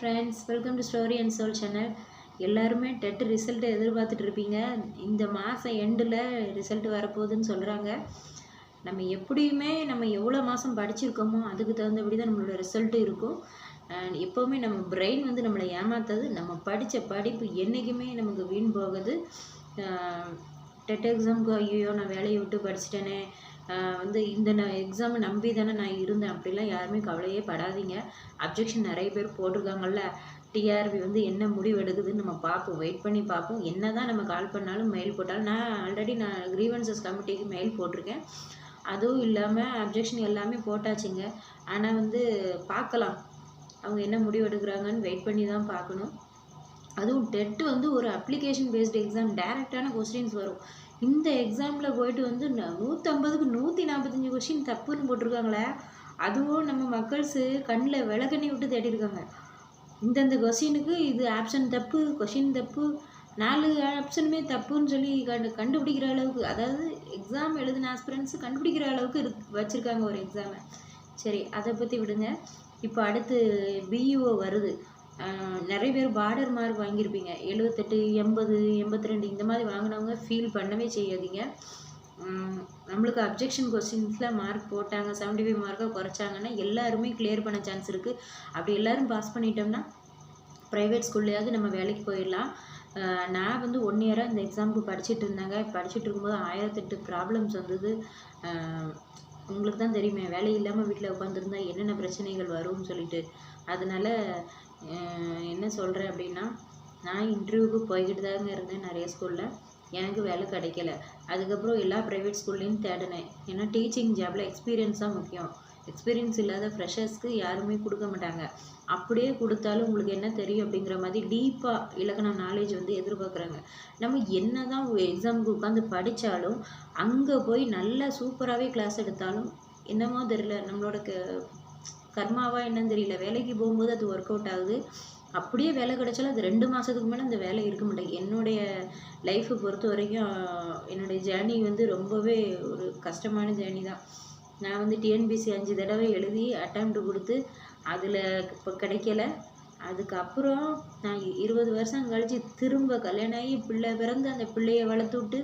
Friends, welcome to story and soul channel. எல்லாருமே TET ரிசல்ட்டை எதிர்பார்த்துட்டு இருப்பீங்க. இந்த மாதம் எண்டில் ரிசல்ட் வரப்போகுதுன்னு சொல்கிறாங்க. நம்ம எப்படியுமே நம்ம எவ்வளோ மாதம் படிச்சிருக்கோமோ அதுக்கு தகுந்தபடி தான் நம்மளோட ரிசல்ட்டு இருக்கும். எப்போவுமே நம்ம பிரெயின் வந்து நம்மளை ஏமாத்தாது. நம்ம படித்த படிப்பு என்றைக்குமே நமக்கு வீண் போகுது. டெட் எக்ஸாமுக்கு ஐயோ நான் வேலையை விட்டு படிச்சிட்டேனே, இந்த எக்ஸாமை நம்பி தானே நான் இருந்தேன், அப்படிலாம் யாருமே கவலையே படாதீங்க. அப்ஜெக்ஷன் நிறைய பேர் போட்டிருக்காங்கல்ல, டிஆர்பி என்ன முடிவு எடுக்குதுன்னு நம்ம பார்ப்போம், வெயிட் பண்ணி பார்ப்போம். என்ன தான் நம்ம கால் பண்ணாலும் மெயில் போட்டாலும், நான் கிரீவன்சஸ் கமிட்டிக்கு மெயில் போட்டிருக்கேன். அதுவும் இல்லாமல் அப்ஜெக்ஷன் எல்லாமே போட்டாச்சுங்க. ஆனால் பார்க்கலாம் அவங்க என்ன முடிவு எடுக்கிறாங்கன்னு வெயிட் பண்ணி தான் பார்க்கணும். அதுவும் டெட்டு ஒரு அப்ளிகேஷன் பேஸ்டு எக்ஸாம், டைரெக்டான கொஸ்டின்ஸ் வரும். இந்த எக்ஸாமில் போயிட்டு 150க்கு 145 கொஸ்டின் தப்புன்னு போட்டிருக்காங்களே. அதுவும் நம்ம மக்கள்ஸு கண்ணில் விளக்கண்ணி விட்டு தேடிருக்காங்க. இந்தந்த கொஸ்டினுக்கு இது ஆப்ஷன் தப்பு, கொஸ்டின் தப்பு, 4 ஆப்ஷனுமே தப்புன்னு சொல்லி கண்டுபிடிக்கிற அளவுக்கு, அதாவது எக்ஸாம் எழுதின ஆஸ்பிரன்ஸு கண்டுபிடிக்கிற அளவுக்கு வச்சுருக்காங்க ஒரு எக்ஸாமை. சரி, அதை பற்றி விடுங்க. இப்போ அடுத்து பிஇஓ வருது. நிறைய பேர் பார்டர் மார்க் வாங்கியிருப்பீங்க. 78, 80, 82 இந்த மாதிரி வாங்கினவங்க ஃபீல் பண்ணவே செய்யாதீங்க. நம்மளுக்கு அப்ஜெக்ஷன் கொஸ்டின்ஸில் மார்க் போட்டாங்க, 75 மார்க்கை குறைச்சாங்கன்னா எல்லாருமே கிளியர் பண்ண சான்ஸ் இருக்குது. அப்படி எல்லோரும் பாஸ் பண்ணிட்டோம்னா ப்ரைவேட் ஸ்கூல்லையாவது நம்ம வேலைக்கு போயிடலாம். நான் 1 இயராக இந்த எக்ஸாமுக்கு படிச்சுட்டு இருந்தாங்க. படிச்சுட்டு இருக்கும்போது 1008 ப்ராப்ளம்ஸ் வந்தது. உங்களுக்கு தான் தெரியுமே, வேலை இல்லாமல் வீட்டில் உட்காந்துருந்தா என்னென்ன பிரச்சனைகள் வரும்னு சொல்லிட்டு. அதனால் என்ன சொல்கிறேன் அப்படின்னா, நான் இன்டர்வியூக்கு போய்கிட்டு தாங்க இருந்தேன் நிறைய ஸ்கூலில். எனக்கு வேலை கிடைக்கல. அதுக்கப்புறம் எல்லா ப்ரைவேட் ஸ்கூல்லையும் தேடினேன். ஏன்னா டீச்சிங் ஜாபில் எக்ஸ்பீரியன்ஸ் தான் முக்கியம். எக்ஸ்பீரியன்ஸ் இல்லாத ஃப்ரெஷர்ஸ்க்கு யாருமே கொடுக்க மாட்டாங்க. அப்படியே கொடுத்தாலும் உங்களுக்கு என்ன தெரியும் அப்படிங்கிற மாதிரி டீப்பாக இலக்கண நாலேஜ் எதிர்பார்க்குறாங்க. நம்ம என்ன தான் எக்ஸாமுக்கு உட்காந்து படித்தாலும், அங்கே போய் நல்லா சூப்பராகவே கிளாஸ் எடுத்தாலும் என்னமோ தெரியல, நம்மளோட கர்மாவா என்னன்னு தெரியல, வேலைக்கு போகும்போது அது ஒர்க் அவுட் ஆகுது. அப்படியே வேலை கிடைச்சாலும் அது 2 மாதத்துக்கு மேலே அந்த வேலை இருக்க மாட்டேங்குது. என்னுடைய லைஃப்பை பொறுத்த வரைக்கும் என்னுடைய ஜேர்னி ரொம்பவே ஒரு கஷ்டமான ஜேர்னி தான். நான் டிஎன்பிசி 5 தடவை எழுதி அட்டெம்ப்ட் கொடுத்து அதில் இப்போ கிடைக்கல. அதுக்கப்புறம் நான் 20 வருஷம் கழித்து திரும்ப கல்யாணம் ஆகி பிள்ளை பிறந்து அந்த பிள்ளையை வளர்த்து விட்டு,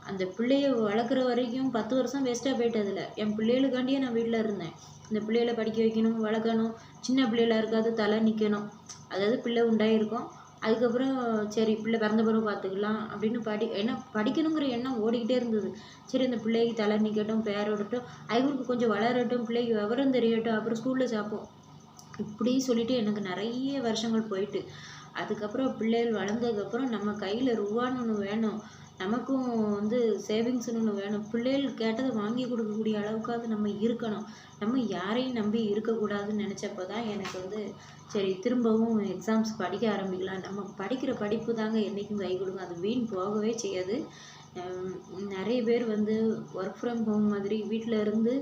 அந்த பிள்ளையை வளர்க்குற வரைக்கும் 10 வருஷம் வேஸ்ட்டாக போயிட்டு. அதில் என் பிள்ளைகளுக்காண்டியே நான் வீட்டில் இருந்தேன். இந்த பிள்ளைகளை படிக்க வைக்கணும், வளர்க்கணும். சின்ன பிள்ளைகளாக இருக்காது, தலை நிற்கணும். அதாவது பிள்ளை உண்டாயிருக்கும். அதுக்கப்புறம் சரி பிள்ளை பிறந்த பிறகு பார்த்துக்கலாம் அப்படின்னு படிக்கணுங்கிற எண்ணம் ஓடிக்கிட்டே இருந்தது. சரி அந்த பிள்ளைக்கு தலை நிற்கட்டும், பேரோடட்டும், அவங்களுக்கு கொஞ்சம் வளரட்டும், பிள்ளைக்கு விவரம் தெரியட்டும், அப்புறம் ஸ்கூலில் சாப்போம், இப்படி சொல்லிட்டு எனக்கு நிறைய வருஷங்கள் போயிட்டு. அதுக்கப்புறம் பிள்ளைகள் வளர்ந்ததுக்கப்புறம் நம்ம கையில் ரூபான்னு ஒன்று வேணும், நமக்கும் சேவிங்ஸ்னு ஒன்று வேணும். பிள்ளைகள் கேட்டதை வாங்கி கொடுக்கக்கூடிய அளவுக்காவது நம்ம இருக்கணும். நம்ம யாரையும் நம்பி இருக்கக்கூடாதுன்னு நினச்சப்போ தான் எனக்கு சரி திரும்பவும் எக்ஸாம்ஸ் படிக்க ஆரம்பிக்கலாம். நம்ம படிக்கிற படிப்பு தாங்க என்றைக்கும் கை கொடுக்கும், அது வீண் போகவே செய்யாது. நிறைய பேர் ஒர்க் ஃப்ரம் ஹோம் மாதிரி வீட்டில் இருந்து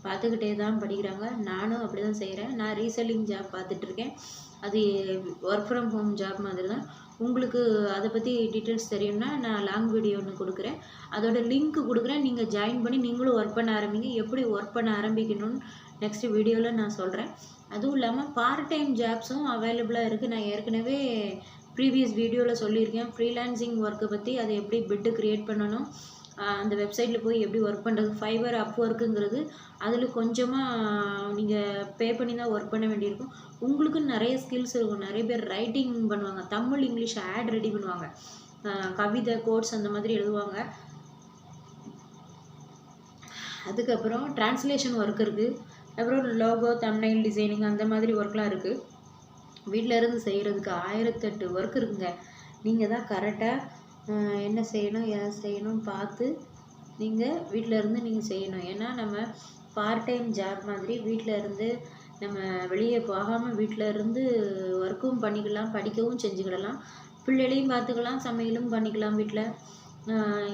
பார்த்துக்கிட்டே தான் படிக்கிறாங்க. நானும் அப்படி தான் செய்கிறேன். நான் ரீசெல்லிங் ஜாப் பார்த்துட்ருக்கேன். அது ஒர்க் ஃப்ரம் ஹோம் ஜாப் மாதிரி தான். உங்களுக்கு அதை பற்றி டீட்டெயில்ஸ் தெரியும்னா நான் லாங் வீடியோ ஒன்று கொடுக்குறேன், அதோட லிங்க் கொடுக்குறேன். நீங்கள் ஜாயின் பண்ணி நீங்களும் ஒர்க் பண்ண ஆரம்பிங்க. எப்படி ஒர்க் பண்ண ஆரம்பிக்கணும்னு நெக்ஸ்ட் வீடியோவில் நான் சொல்கிறேன். அதுவும் இல்லாமல் பார்ட் டைம் ஜாப்ஸும் அவைலபிளாக இருக்குது. நான் ஏற்கனவே ப்ரீவியஸ் வீடியோவில் சொல்லியிருக்கேன் ஃப்ரீலான்சிங் ஒர்க்கை பற்றி. அதை எப்படி பிட்டு க்ரியேட் பண்ணணும், அந்த வெப்சைட்டில் போய் எப்படி ஒர்க் பண்ணுறது, ஃபைவர் அப்வொர்க்குங்கிறது. அதில் கொஞ்சமாக நீங்கள் பே பண்ணி தான் ஒர்க் பண்ண வேண்டியிருக்கும். உங்களுக்கு நிறைய ஸ்கில்ஸ் இருக்கும். நிறைய பேர் ரைட்டிங் பண்ணுவாங்க, தமிழ் இங்கிலீஷ் ஆட் ரெடி பண்ணுவாங்க, கவிதை கோட்ஸ் அந்த மாதிரி எழுதுவாங்க. அதுக்கப்புறம் டிரான்ஸ்லேஷன் ஒர்க் இருக்குது. அப்புறம் லோகோ, தம்ப்நெயில் டிசைனிங் அந்த மாதிரி ஒர்க்லாம் இருக்குது. வீட்டில் இருந்து செய்கிறதுக்கு 1008 ஒர்க் இருக்குங்க. நீங்கள் தான் கரெக்டாக என்ன செய்யணும், எதை செய்யணும்னு பார்த்து நீங்கள் வீட்டில் இருந்து நீங்கள் செய்யணும். ஏன்னா நம்ம பார்ட் டைம் ஜாப் மாதிரி வீட்டில் இருந்து நம்ம வெளியே போகாமல் வீட்டில் இருந்து ஒர்க்கும் பண்ணிக்கலாம், படிக்கவும் செஞ்சுக்கிடலாம், பிள்ளைகளையும் பார்த்துக்கலாம், சமையலும் பண்ணிக்கலாம். வீட்டில்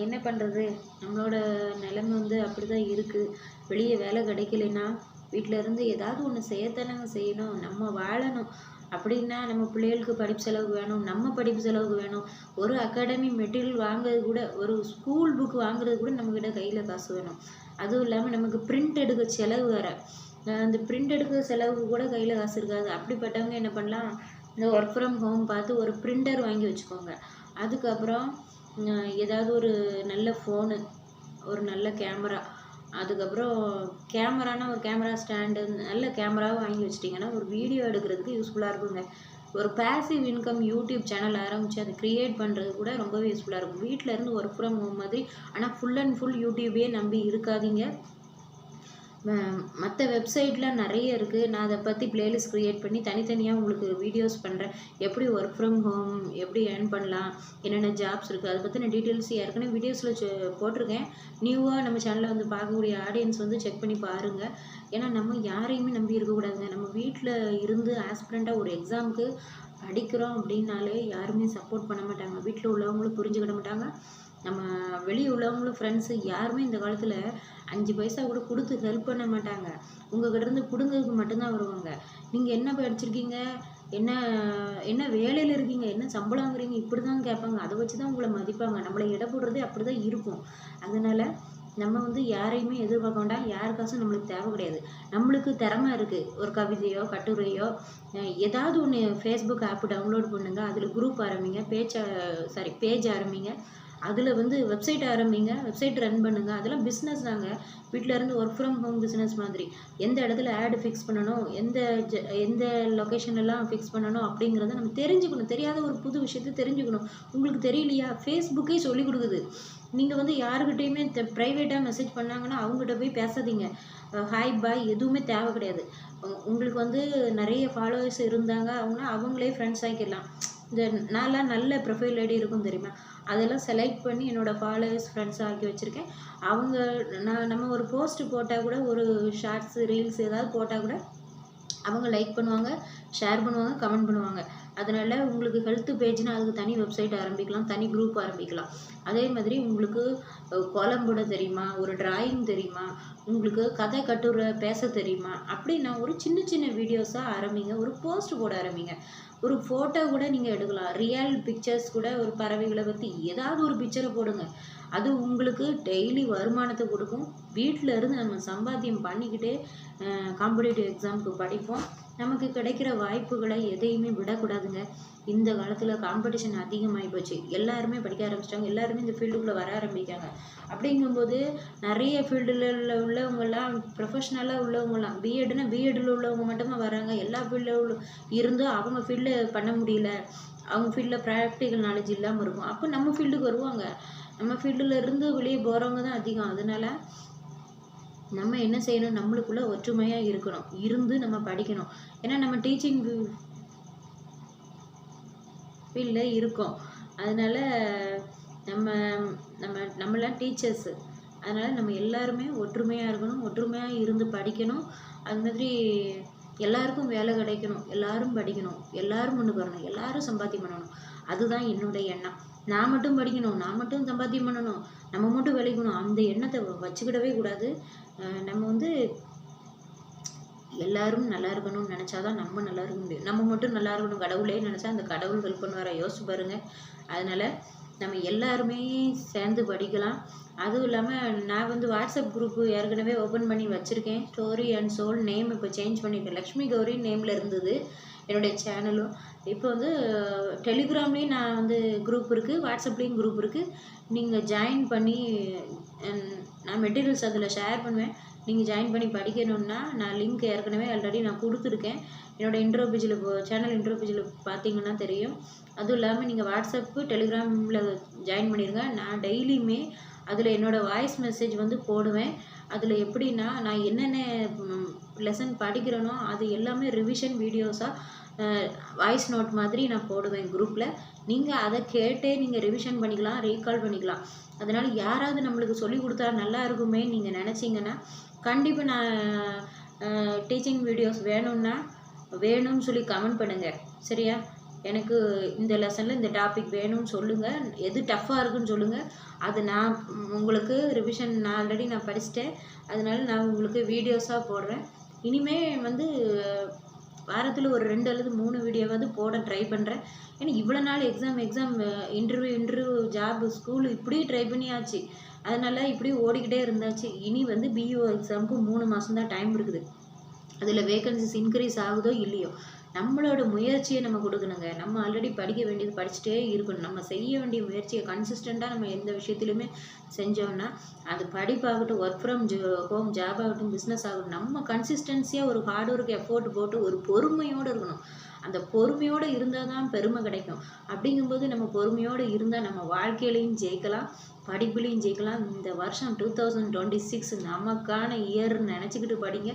என்ன பண்ணுறது, நம்மளோட நிலைமை அப்படி தான் இருக்குது. வெளியே வேலை கிடைக்கலைன்னா வீட்டில் இருந்து ஏதாவது ஒன்று செய்யத்தானங்க செய்யணும். நம்ம வாழணும் அப்படின்னா நம்ம பிள்ளைகளுக்கு படிப்பு செலவுக்கு வேணும், நம்ம படிப்பு செலவுக்கு வேணும். ஒரு அகாடமி மெட்டீரியல் வாங்குறது கூட, ஒரு ஸ்கூல் புக் வாங்குறது கூட நம்மக்கிட்ட கையில் காசு வேணும். அதுவும் இல்லாமல் நமக்கு பிரிண்ட் எடுக்க செலவு வேறு. அந்த பிரிண்ட் எடுக்கிற செலவுக்கு கூட கையில் காசு இருக்காது. அப்படிப்பட்டவங்க என்ன பண்ணலாம், இந்த ஒர்க் ஃப்ரம் ஹோம் பார்த்து ஒரு பிரிண்டர் வாங்கி வச்சுக்கோங்க. அதுக்கப்புறம் ஏதாவது ஒரு நல்ல ஃபோனு, ஒரு நல்ல கேமரா, அதுக்கப்புறம் கேமரானா ஒரு கேமரா ஸ்டாண்டு, நல்ல கேமராவும் வாங்கி வச்சிட்டிங்கன்னா ஒரு வீடியோ எடுக்கிறதுக்கு யூஸ்ஃபுல்லாக இருக்குங்க. ஒரு பேசிவ் இன்கம் யூடியூப் சேனல் ஆரம்பித்து அதை க்ரியேட் பண்ணுறது கூட ரொம்பவே யூஸ்ஃபுல்லாக இருக்கும். வீட்டில் இருந்து ஒர்க் ஃப்ரம் ஹோம் மாதிரி. ஆனால் ஃபுல் அண்ட் ஃபுல் யூடியூபே நம்பி இருக்காதீங்க. மற்ற வெப்சைட்டில் நிறைய இருக்குது. நான் அதை பற்றி பிளேலிஸ்ட் க்ரியேட் பண்ணி தனித்தனியாக உங்களுக்கு வீடியோஸ் பண்ணுறேன். எப்படி ஒர்க் ஃப்ரம் ஹோம் எப்படி ஏர்ன் பண்ணலாம், என்னென்ன ஜாப்ஸ் இருக்குது, அதை பற்றின டீட்டெயில்ஸ் ஏற்கனவே வீடியோஸில் போட்டிருக்கேன். நியூவாக நம்ம சேனலில் வந்து பார்க்கக்கூடிய ஆடியன்ஸ் வந்து செக் பண்ணி பாருங்கள். ஏன்னா நம்ம யாரையுமே நம்பி இருக்கக்கூடாதுங்க. நம்ம வீட்டில் இருந்து ஆஸ்பிரண்ட்டாக ஒரு எக்ஸாமுக்கு படிக்கிறோம் அப்படின்னாலே யாருமே சப்போர்ட் பண்ண மாட்டாங்க. வீட்டில் உள்ளவங்களும் புரிஞ்சுக்கிட மாட்டாங்க. நம்ம வெளியே உள்ளவங்களும் ஃப்ரெண்ட்ஸு யாருமே இந்த காலத்தில் 5 பைசா கூட கொடுத்து ஹெல்ப் பண்ண மாட்டாங்க. உங்கள்கிட்டருந்து பிடுங்கிறதுக்கு மட்டும்தான் வருவாங்க. நீங்கள் என்ன படிச்சிருக்கீங்க, என்ன என்ன வேலையில் இருக்கீங்க, என்ன சம்பளம் வாங்குறீங்க, இப்படி தான் கேட்பாங்க. அதை வச்சு தான் உங்களை மதிப்பாங்க. நம்மளை எடை போடுறதே அப்படி தான் இருக்கும். அதனால் நம்ம வந்து யாரையுமே எதிர்பார்க்க வேண்டாம். யார் காசும் நம்மளுக்கு தேவை கிடையாது. நம்மளுக்கு திறமை இருக்குது. ஒரு கவிதையோ கட்டுரையோ ஏதாவது ஒன்று ஃபேஸ்புக் ஆப் டவுன்லோட் பண்ணுங்க. அதில் குரூப் ஆரம்பிங்க, பேஜ் ஆரம்பிங்க. அதில் வந்து வெப்சைட் ஆரம்பிங்க, வெப்சைட் ரன் பண்ணுங்கள். அதெல்லாம் பிஸ்னஸ் தாங்க. வீட்டில் இருந்து ஒர்க் ஃப்ரம் ஹோம் பிஸ்னஸ் மாதிரி. எந்த இடத்துல ஆடு ஃபிக்ஸ் பண்ணணும், எந்த லொக்கேஷன்லாம் ஃபிக்ஸ் பண்ணணும் அப்படிங்கிறத நம்ம தெரிஞ்சுக்கணும். தெரியாத ஒரு புது விஷயத்தை தெரிஞ்சுக்கணும். உங்களுக்கு தெரியலையா, ஃபேஸ்புக்கே சொல்லிக் கொடுக்குது. நீங்கள் வந்து யாருக்கிட்டையுமே ப்ரைவேட்டாக மெசேஜ் பண்ணாங்கன்னா அவங்ககிட்ட போய் பேசாதீங்க. ஹாய் பாய் எதுவுமே தேவை கிடையாது. உங்களுக்கு வந்து நிறைய ஃபாலோவர்ஸ் இருந்தாங்க அப்படின்னா அவங்களே ஃப்ரெண்ட்ஸ் ஆக்கிடலாம். இந்த நான்லாம் நல்ல ப்ரொஃபைல் ஐடி இருக்கும் தெரியுமா, அதெல்லாம் செலக்ட் பண்ணி என்னோடய ஃபாலோவர்ஸ் ஃப்ரெண்ட்ஸ் ஆக்கி வச்சுருக்கேன். அவங்க நம்ம ஒரு போஸ்ட்டு போட்டால் கூட, ஒரு ஷார்ட்ஸு ரீல்ஸ் ஏதாவது போட்டால் கூட அவங்க லைக் பண்ணுவாங்க, ஷேர் பண்ணுவாங்க, கமெண்ட் பண்ணுவாங்க. அதனால் உங்களுக்கு ஹெல்த் பேஜ்னா அதுக்கு தனி வெப்சைட் ஆரம்பிக்கலாம், தனி குரூப் ஆரம்பிக்கலாம். அதே மாதிரி உங்களுக்கு கோலம் போட தெரியுமா, ஒரு டிராயிங் தெரியுமா, உங்களுக்கு கதை கட்டுரை பேச தெரியுமா, அப்படின்னா ஒரு சின்ன சின்ன வீடியோஸாக ஆரம்பிங்க. ஒரு போஸ்ட் போட ஆரம்பிங்க. ஒரு ஃபோட்டோ கூட நீங்கள் எடுக்கலாம். ரியல் பிக்சர்ஸ் கூட, ஒரு பறவைகளை பற்றி ஏதாவது ஒரு பிக்சரை போடுங்க. அது உங்களுக்கு டெய்லி வருமானத்தை கொடுக்கும். வீட்டில் இருந்து நம்ம சம்பாத்தியம் பண்ணிக்கிட்டே காம்படிட்டிவ் எக்ஸாமுக்கு படிப்போம். நமக்கு கிடைக்கிற வாய்ப்புகளை எதையுமே விடக்கூடாதுங்க. இந்த காலத்தில் காம்படிஷன் அதிகமாகி போச்சு. எல்லாருமே படிக்க ஆரம்பிச்சிட்டாங்க. எல்லாருமே இந்த ஃபீல்டுக்குள்ளே வர ஆரம்பிக்காங்க. அப்படிங்கும்போது நிறைய ஃபீல்டில் உள்ளவங்கெல்லாம், ப்ரொஃபஷ்னலாக உள்ளவங்கலாம், பிஎட்டில் உள்ளவங்க மட்டும்தான் வராங்க. எல்லா ஃபீல்டில் இருந்தும் அவங்க ஃபீல்டில் பண்ண முடியல. அவங்க ஃபீல்டில் ப்ராக்டிக்கல் நாலேஜ் இல்லாமல் இருக்கும். அப்போ நம்ம ஃபீல்டுக்கு வருவாங்க. நம்ம ஃபீல்டில் இருந்து வெளியே போகிறவங்க தான் அதிகம். அதனால் நம்ம என்ன செய்யணும், நம்மளுக்குள்ளே ஒற்றுமையாக இருக்கணும். இருந்து நம்ம படிக்கணும். ஏன்னா நம்ம டீச்சிங் ஃபீல்டில் இருக்கோம். அதனால் நம்மளாம் டீச்சர்ஸு. அதனால் நம்ம எல்லாருமே ஒற்றுமையாக இருக்கணும், ஒற்றுமையாக இருந்து படிக்கணும். அது மாதிரி எல்லாருக்கும் வேலை கிடைக்கணும், எல்லாரும் படிக்கணும், எல்லாரும் முன்னுக்கு வரணும், எல்லாரும் சம்பாத்தியம் பண்ணணும். அதுதான் என்னுடைய எண்ணம். நான் மட்டும் படிக்கணும், நான் மட்டும் சம்பாத்தியம் பண்ணணும், நம்ம மட்டும் விளைக்கணும், அந்த எண்ணத்தை வச்சுக்கிடவே கூடாது. நம்ம வந்து எல்லாரும் நல்லா இருக்கணும்னு நினச்சாதான் நம்ம நல்லா இருக்க முடியும். நம்ம மட்டும் நல்லா இருக்கணும் கடவுளே நினச்சா அந்த கடவுள் ஹெல்ப் பண்ணுவார, யோசிச்சு பாருங்கள். அதனால் நம்ம எல்லாருமே சேர்ந்து படிக்கலாம். அதுவும் இல்லாமல் நான் வந்து வாட்ஸ்அப் குரூப்பு ஏற்கனவே ஓப்பன் பண்ணி வச்சுருக்கேன். ஸ்டோரி அண்ட் சோல் நேம் இப்போ சேஞ்ச் பண்ணியிருக்கேன். லக்ஷ்மி கௌரி நேமில் இருந்தது என்னுடைய சேனலும். இப்போ வந்து டெலிகிராம்லேயும் நான் வந்து குரூப் இருக்குது, வாட்ஸ்அப்லேயும் குரூப் இருக்குது. நீங்கள் ஜாயின் பண்ணி, நான் மெட்டீரியல்ஸ் அதில் ஷேர் பண்ணுவேன். நீங்கள் ஜாயின் பண்ணி படிக்கணுன்னா நான் லிங்க் ஏற்கனவே ஆல்ரெடி நான் கொடுத்துருக்கேன். என்னோடய இன்ட்ரோ பேஜில் சேனல் இன்ட்ரோ பேஜில் பார்த்தீங்கன்னா தெரியும். அதுவும் இல்லாமல் நீங்கள் வாட்ஸ்அப்பு டெலிகிராமில் ஜாயின் பண்ணிடுங்க. நான் டெய்லியுமே அதில் என்னோடய வாய்ஸ் மெசேஜ் வந்து போடுவேன். அதில் எப்படின்னா, நான் என்னென்ன லெசன் படிக்கிறேனோ அது எல்லாமே ரிவிஷன் வீடியோஸாக வாய்ஸ் நோட் மாதிரி நான் போடுவேன் குரூப்பில். நீங்கள் அதை கேட்டே நீங்கள் ரிவிஷன் பண்ணிக்கலாம், ரீகால் பண்ணிக்கலாம். அதனால் யாராவது நம்மளுக்கு சொல்லி கொடுத்தா நல்லா இருக்குமே நீங்கள் நினச்சிங்கன்னா கண்டிப்பாக நான் டீச்சிங் வீடியோஸ் வேணும்னு சொல்லி கமெண்ட் பண்ணுங்கள். சரியா? எனக்கு இந்த லெசனில் இந்த டாபிக் வேணும்னு சொல்லுங்கள். எது டஃப்பாக இருக்குன்னு சொல்லுங்கள். அது நான் உங்களுக்கு ரிவிஷன் நான் ஆல்ரெடி படிச்சிட்டேன். அதனால நான் உங்களுக்கு வீடியோஸாக போடுறேன். இனிமேல் வந்து வாரத்தில் ஒரு 2 அல்லது 3 வீடியோவாவது போட ட்ரை பண்ணுறேன். ஏன்னா இவ்வளோ நாள் எக்ஸாம் இன்டர்வியூ ஜாபு ஸ்கூலு இப்படியே ட்ரை பண்ணியாச்சு. அதனால் இப்படி ஓடிக்கிட்டே இருந்தாச்சு. இனி வந்து பிஇஓ எக்ஸாமுக்கு 3 மாதம் தான் டைம் இருக்குது. அதில் வேகன்சிஸ் இன்க்ரீஸ் ஆகுதோ இல்லையோ, நம்மளோட முயற்சியை நம்ம கொடுக்கணுங்க. நம்ம ஆல்ரெடி படிக்க வேண்டியது படிச்சுட்டே இருக்கணும். நம்ம செய்ய வேண்டிய முயற்சியை கன்சிஸ்டண்ட்டாக நம்ம எந்த விஷயத்துலையுமே செஞ்சோம்னா, அது படிப்பாகட்டும், ஒர்க் ஃப்ரம் ஹோம் ஜாப் ஆகட்டும், பிஸ்னஸ் ஆகட்டும், நம்ம கன்சிஸ்டன்சியாக ஒரு ஹார்ட் ஒர்க் எஃபோர்ட் போட்டு ஒரு பொறுமையோடு இருக்கணும். அந்த பொறுமையோடு இருந்தால் தான் பெருமை கிடைக்கும். அப்படிங்கும்போது நம்ம பொறுமையோடு இருந்தால் நம்ம வாழ்க்கையிலையும் ஜெயிக்கலாம், படிப்புலையும் ஜெயிக்கலாம். இந்த வருஷம் 2026 நமக்கான இயர்னு நினச்சிக்கிட்டு படிங்க.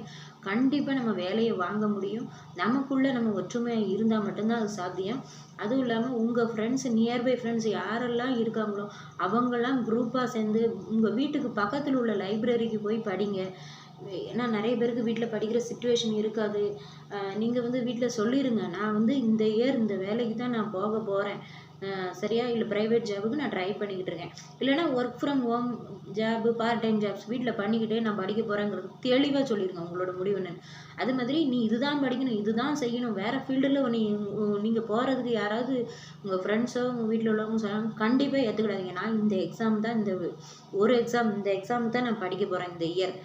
கண்டிப்பாக நம்ம வேலையை வாங்க முடியும். நமக்குள்ளே நம்ம ஒற்றுமையாக இருந்தால் மட்டும்தான் அது சாத்தியம். அதுவும் இல்லாமல் உங்கள் ஃப்ரெண்ட்ஸ், நியர்பை ஃப்ரெண்ட்ஸ் யாரெல்லாம் இருக்காங்களோ அவங்கெல்லாம் குரூப்பாக சேர்ந்து உங்கள் வீட்டுக்கு பக்கத்தில் உள்ள லைப்ரரிக்கு போய் படிங்க. ஏன்னா நிறைய பேருக்கு வீட்டில் படிக்கிற சிச்சுவேஷன் இருக்காது. நீங்கள் வந்து வீட்டில் சொல்லிடுங்க, நான் வந்து இந்த இயர் இந்த வேலைக்கு தான் நான் போக போகிறேன், சரியா, இல்லை ப்ரைவேட் ஜாபுக்கு நான் ட்ரை பண்ணிக்கிட்டு இருக்கேன், இல்லைனா work from home job, part time jobs வீட்டில் பண்ணிக்கிட்டே நான் படிக்க போகிறேங்கிறது தெளிவாக சொல்லிடுங்க உங்களோட முடிவு என்னன்னு. அது மாதிரி நீ இதுதான் படிக்கணும், இதுதான் செய்யணும், வேறு ஃபீல்டில் நீங்கள் போகிறதுக்கு யாராவது உங்கள் ஃப்ரெண்ட்ஸோ உங்கள் வீட்டில் உள்ளவங்க சொன்னாங்க, கண்டிப்பாக ஏற்றுக்கிடாதீங்க. நான் இந்த எக்ஸாம் தான், இந்த ஒரு எக்ஸாம், இந்த எக்ஸாம் தான் நான் படிக்க போகிறேன் இந்த இயர்.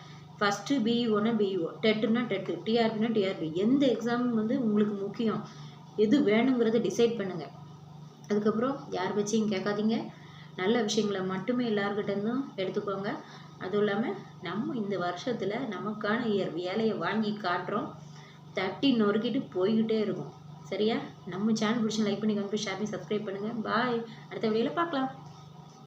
ஃபஸ்ட்டு பிஇஓனா பிஇஓ, டெட்டுனா டெட்டு, டிஆர்பினா டிஆர்பி, எந்த எக்ஸாம் வந்து உங்களுக்கு முக்கியம், எது வேணுங்கிறத டிசைட் பண்ணுங்கள். அதுக்கப்புறம் யார் வச்சையும் கேட்காதீங்க. நல்ல விஷயங்களை மட்டுமே எல்லாருக்கிட்டேருந்தும் எடுத்துக்கோங்க. அதுவும் இல்லாமல் நம்ம இந்த வருஷத்தில் நமக்கான வேலையை வாங்கி காட்டுறோம். தட்டி நொறுக்கிட்டு போய்கிட்டே இருக்கும். சரியா? நம்ம சேனல் பிடிச்சி லைக் பண்ணி, கமெண்ட் பண்ணி, ஷேர் பண்ணி, சப்ஸ்கிரைப் பண்ணுங்கள். பாய். அடுத்த வீடியோவில் பார்க்கலாம்.